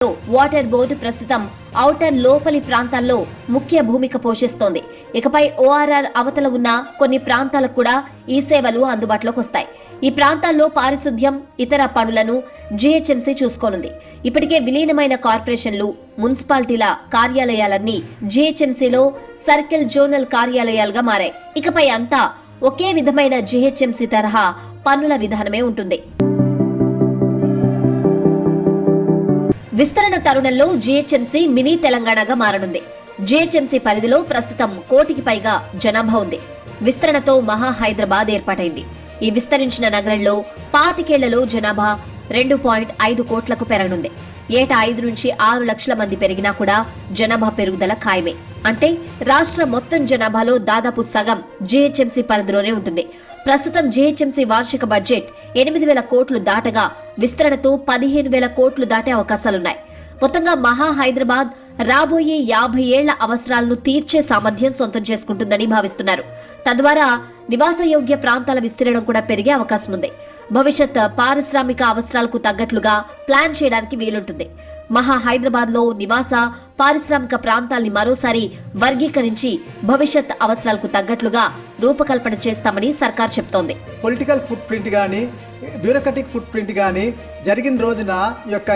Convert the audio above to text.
Water board ప్రస్తుతం outer లోపలి ప్రాంతాల్లో ముఖ్య భూమిక పోషిస్తోంది. ఇకపై ఓఆర్ఆర్ అవతల ఉన్న కొన్ని ప్రాంతాలకు కూడా ఈ సేవలు అందుబాటులోకి వస్తాయి. ఈ ప్రాంతాల్లో పారిశుద్ధ్యం, ఇతర పనులను జీహెచ్ఎంసీ చూసుకోనుంది. ఇప్పటికే విలీనమైన కార్పొరేషన్లు, మున్సిపాలిటీల కార్యాలయాలన్నీ జీహెచ్ఎంసీలో సర్కిల్ జోనల్ కార్యాలయాలుగా మారాయి. ఇకపై అంతా ఒకే విధమైన జీహెచ్ఎంసీ తరహా పన్నుల విధానమే ఉంటుంది. విస్తరణ తరుణంలో జీహెచ్ఎంసీ మినీ తెలంగాణగా మారనుంది. జీహెచ్ఎంసీ పరిధిలో ప్రస్తుతం 1 కోటికి పైగా జనాభా ఉంది. విస్తరణతో మహా హైదరాబాద్ ఏర్పాటైంది. ఈ విస్తరించిన నగరంలో 25 ఏళ్లలో జనాభా 2.5 కోట్లకు పెరగనుంది. ఏటా 5 నుంచి 6 లక్షల మంది పెరిగినా కూడా జనాభా పెరుగుదల ఖాయమే. అంటే రాష్ట్ర మొత్తం జనాభాలో దాదాపు సగం జీహెచ్ఎంసీ పరిధిలోనే ఉంటుంది. ప్రస్తుతం జీహెచ్ఎంసీ వార్షిక బడ్జెట్ 8,000 కోట్లు దాటగా విస్తరణతో 15,000 కోట్లు దాటే అవకాశాలున్నాయి. మొత్తంగా మహా హైదరాబాద్ రాబోయే 50 ఏళ్ల అవసరాలను తీర్చే సామర్థ్యం సొంతం చేసుకుంటుందని భావిస్తున్నారు. తద్వారా నివాసయోగ్య ప్రాంతాల విస్తీర్ణం కూడా పెరిగే అవకాశం ఉంది. భవిష్యత్ పారిశ్రామిక అవసరాలకు తగ్గట్లుగా ప్లాన్ చేయడానికి వీలుంటుంది. మహా హైదరాబాద్ లో నివాస, పారిశ్రామిక ప్రాంతాల్ని మరోసారి వర్గీకరించి భవిష్యత్ అవసరాలకు తగ్గట్లుగా రూపకల్పన చేస్తామని సర్కార్ చెప్తోంది. పొలిటికల్ ఫుట్ ప్రింట్ కానీ, బ్యూరోక్రటిక్ ఫుట్ ప్రింట్ కానీ జరిగిన రోజున యొక్క